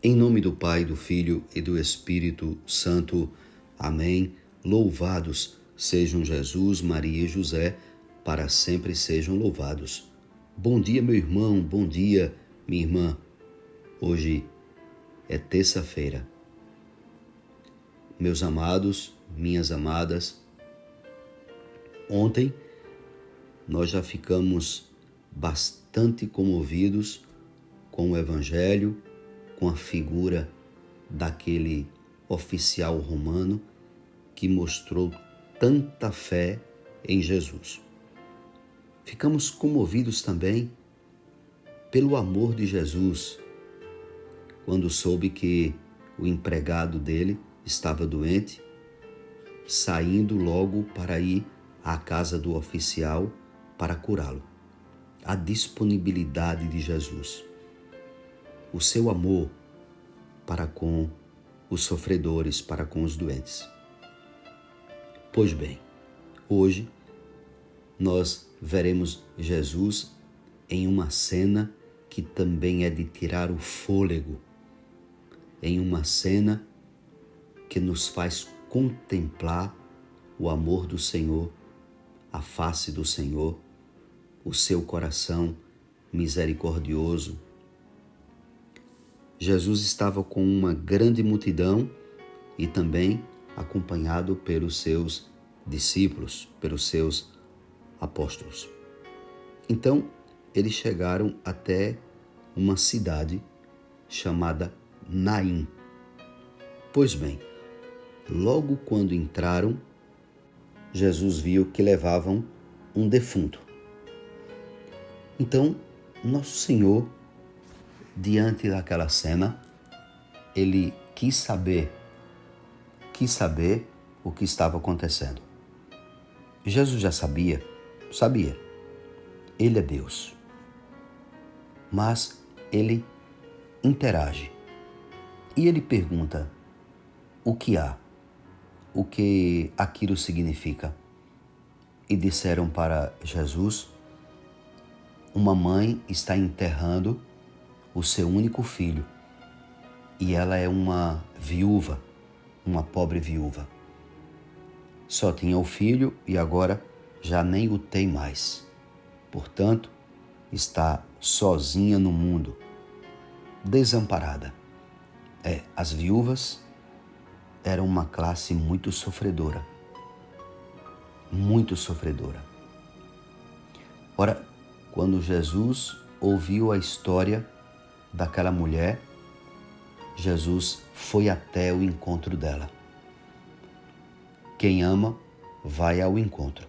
Em nome do Pai, do Filho e do Espírito Santo. Amém. Louvados sejam Jesus, Maria e José, para sempre sejam louvados. Bom dia, meu irmão, bom dia, minha irmã. Hoje é terça-feira. Meus amados, minhas amadas, ontem nós já ficamos bastante comovidos com o Evangelho, com a figura daquele oficial romano que mostrou tanta fé em Jesus. Ficamos comovidos também pelo amor de Jesus, quando soube que o empregado dele estava doente, saindo logo para ir à casa do oficial para curá-lo. A disponibilidade de Jesus, o seu amor para com os sofredores, para com os doentes. Pois bem, hoje nós veremos Jesus em uma cena que também é de tirar o fôlego, em uma cena que nos faz contemplar o amor do Senhor, a face do Senhor, o seu coração misericordioso. Jesus estava com uma grande multidão e também acompanhado pelos seus discípulos, pelos seus apóstolos. Então, eles chegaram até uma cidade chamada Naim. Pois bem, logo quando entraram, Jesus viu que levavam um defunto. Então, Nosso Senhor, diante daquela cena, ele quis saber o que estava acontecendo. Jesus já sabia. Ele é Deus. Mas ele interage. E ele pergunta o que há, o que aquilo significa. E disseram para Jesus: uma mãe está enterrando o seu único filho, e ela é uma viúva, uma pobre viúva. Só tinha o filho e agora já nem o tem mais. Portanto, está sozinha no mundo, desamparada. As viúvas eram uma classe muito sofredora. Muito sofredora. Ora, quando Jesus ouviu a história daquela mulher, Jesus foi até o encontro dela. Quem ama, vai ao encontro.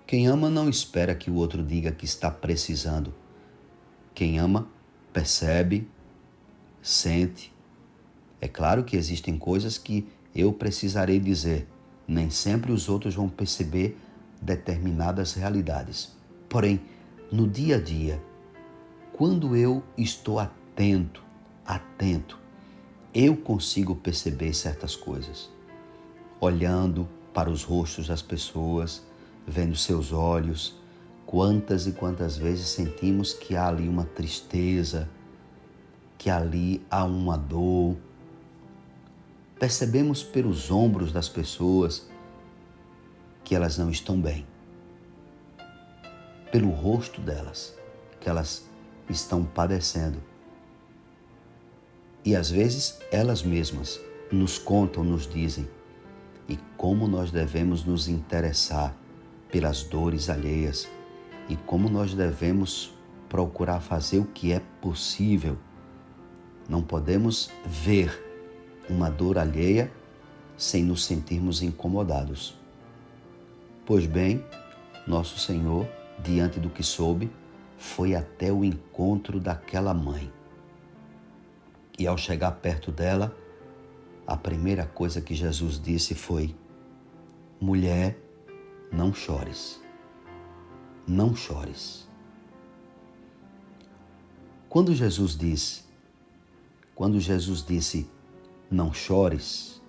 Quem ama não espera que o outro diga que está precisando. Quem ama, percebe, sente. É claro que existem coisas que eu precisarei dizer. Nem sempre os outros vão perceber determinadas realidades. Porém, no dia a dia, quando eu estou atento, eu consigo perceber certas coisas. Olhando para os rostos das pessoas, vendo seus olhos, quantas e quantas vezes sentimos que há ali uma tristeza, que ali há uma dor. Percebemos pelos ombros das pessoas que elas não estão bem. Pelo rosto delas, que elas estão padecendo. E às vezes elas mesmas nos contam, nos dizem, e como nós devemos nos interessar pelas dores alheias e como nós devemos procurar fazer o que é possível. Não podemos ver uma dor alheia sem nos sentirmos incomodados. Pois bem, Nosso Senhor, diante do que soube, foi até o encontro daquela mãe. E ao chegar perto dela, a primeira coisa que Jesus disse foi: mulher, não chores. Não chores. Quando Jesus disse, não chores,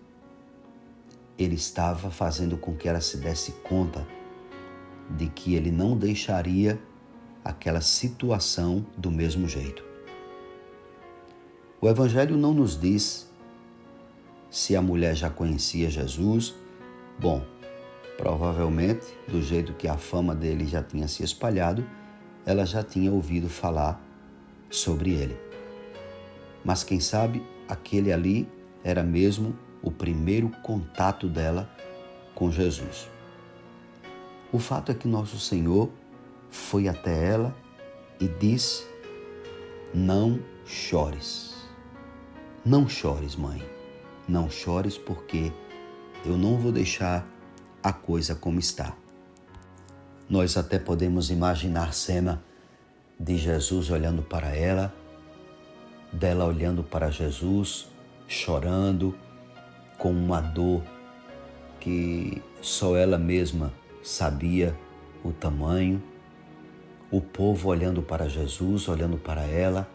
ele estava fazendo com que ela se desse conta de que ele não deixaria aquela situação do mesmo jeito. O Evangelho não nos diz se a mulher já conhecia Jesus. Bom, provavelmente, do jeito que a fama dele já tinha se espalhado, ela já tinha ouvido falar sobre ele. Mas quem sabe aquele ali era mesmo o primeiro contato dela com Jesus. O fato é que nosso Senhor foi até ela e disse: não chores. Não chores, mãe. Não chores, porque eu não vou deixar a coisa como está. Nós até podemos imaginar a cena de Jesus olhando para ela, dela olhando para Jesus, chorando, com uma dor que só ela mesma sabia o tamanho. O povo olhando para Jesus, olhando para ela,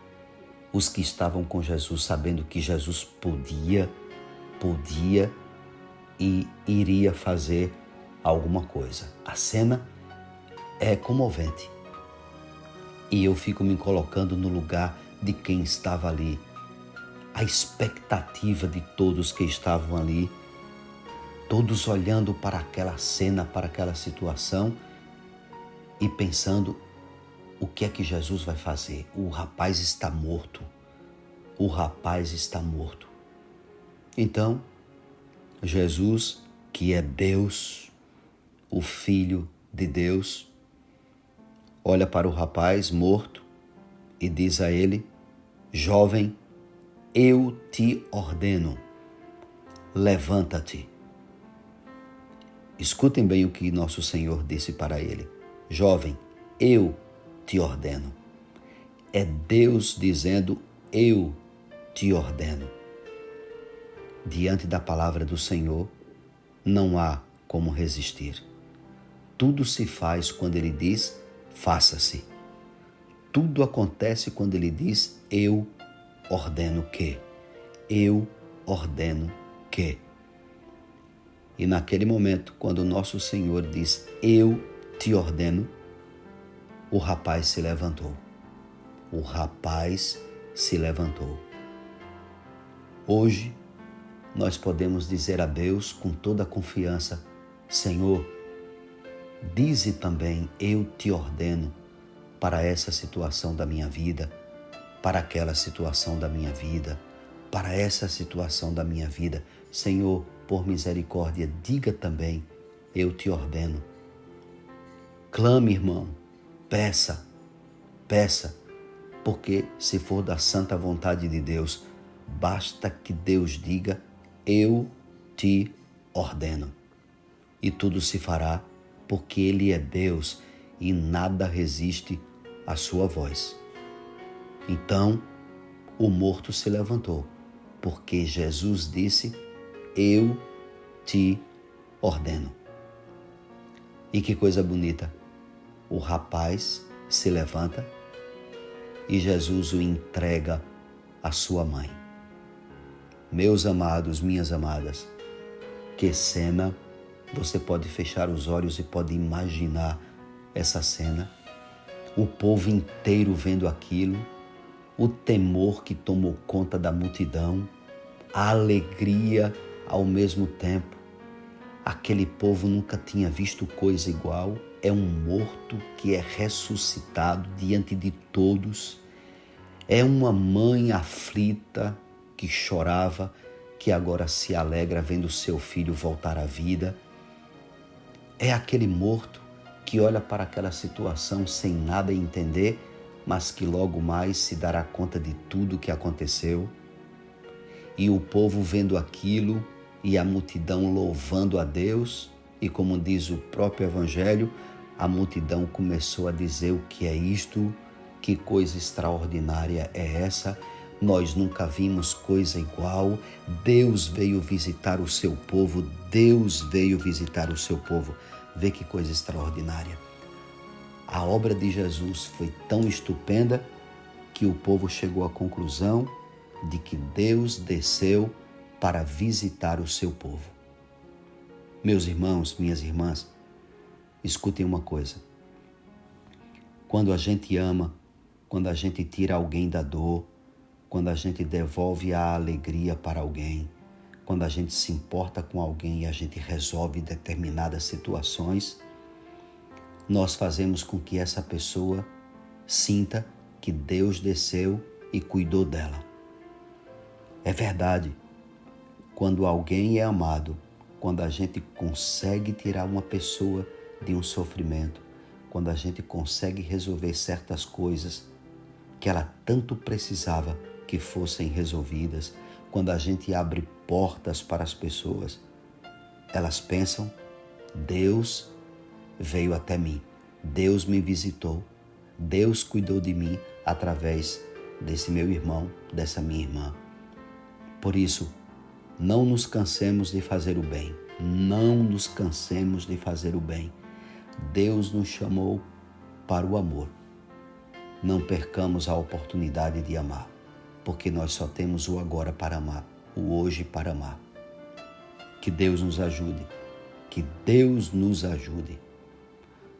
os que estavam com Jesus sabendo que Jesus podia e iria fazer alguma coisa. A cena é comovente. E eu fico me colocando no lugar de quem estava ali. A expectativa de todos que estavam ali, todos olhando para aquela cena, para aquela situação e pensando: o que é que Jesus vai fazer? O rapaz está morto. O rapaz está morto. Então, Jesus, que é Deus, o Filho de Deus, olha para o rapaz morto e diz a ele: jovem, eu te ordeno, levanta-te. Escutem bem o que nosso Senhor disse para ele: jovem, eu te ordeno. É Deus dizendo: eu te ordeno. Diante da palavra do Senhor, não há como resistir. Tudo se faz quando Ele diz: faça-se. Tudo acontece quando Ele diz: eu ordeno que. Eu ordeno que. E naquele momento, quando o nosso Senhor diz: eu te ordeno, o rapaz se levantou. O rapaz se levantou. Hoje, nós podemos dizer a Deus com toda a confiança: Senhor, dize também: eu te ordeno para essa situação da minha vida, para aquela situação da minha vida, para essa situação da minha vida. Senhor, por misericórdia, diga também: eu te ordeno. Clame, irmão, peça, porque se for da santa vontade de Deus, basta que Deus diga: eu te ordeno. E tudo se fará, porque Ele é Deus e nada resiste à sua voz. Então, o morto se levantou, porque Jesus disse: eu te ordeno. E que coisa bonita! O rapaz se levanta e Jesus o entrega à sua mãe. Meus amados, minhas amadas, que cena! Você pode fechar os olhos e pode imaginar essa cena. O povo inteiro vendo aquilo, o temor que tomou conta da multidão, a alegria ao mesmo tempo. Aquele povo nunca tinha visto coisa igual. É um morto que é ressuscitado diante de todos. É uma mãe aflita que chorava, que agora se alegra vendo seu filho voltar à vida. É aquele morto que olha para aquela situação sem nada entender, mas que logo mais se dará conta de tudo o que aconteceu. E o povo vendo aquilo e a multidão louvando a Deus, e como diz o próprio Evangelho, a multidão começou a dizer: o que é isto? Que coisa extraordinária é essa? Nós nunca vimos coisa igual. Deus veio visitar o seu povo. Deus veio visitar o seu povo. Vê que coisa extraordinária. A obra de Jesus foi tão estupenda que o povo chegou à conclusão de que Deus desceu para visitar o seu povo. Meus irmãos, minhas irmãs, escutem uma coisa. Quando a gente ama, quando a gente tira alguém da dor, quando a gente devolve a alegria para alguém, quando a gente se importa com alguém e a gente resolve determinadas situações, nós fazemos com que essa pessoa sinta que Deus desceu e cuidou dela. É verdade, quando alguém é amado, quando a gente consegue tirar uma pessoa de um sofrimento, quando a gente consegue resolver certas coisas que ela tanto precisava que fossem resolvidas, quando a gente abre portas para as pessoas, elas pensam: Deus veio até mim, Deus me visitou, Deus cuidou de mim através desse meu irmão, dessa minha irmã. Por isso, não nos cansemos de fazer o bem, não nos cansemos de fazer o bem. Deus nos chamou para o amor. Não percamos a oportunidade de amar, porque nós só temos o agora para amar, o hoje para amar. Que Deus nos ajude, que Deus nos ajude.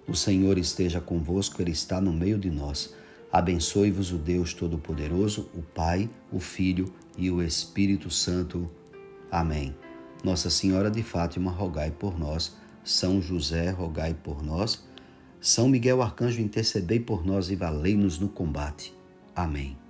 O Senhor esteja convosco, Ele está no meio de nós. Abençoe-vos o Deus Todo-Poderoso, o Pai, o Filho e o Espírito Santo. Amém. Nossa Senhora de Fátima, rogai por nós. São José, rogai por nós. São Miguel Arcanjo, intercedei por nós e valei-nos no combate. Amém.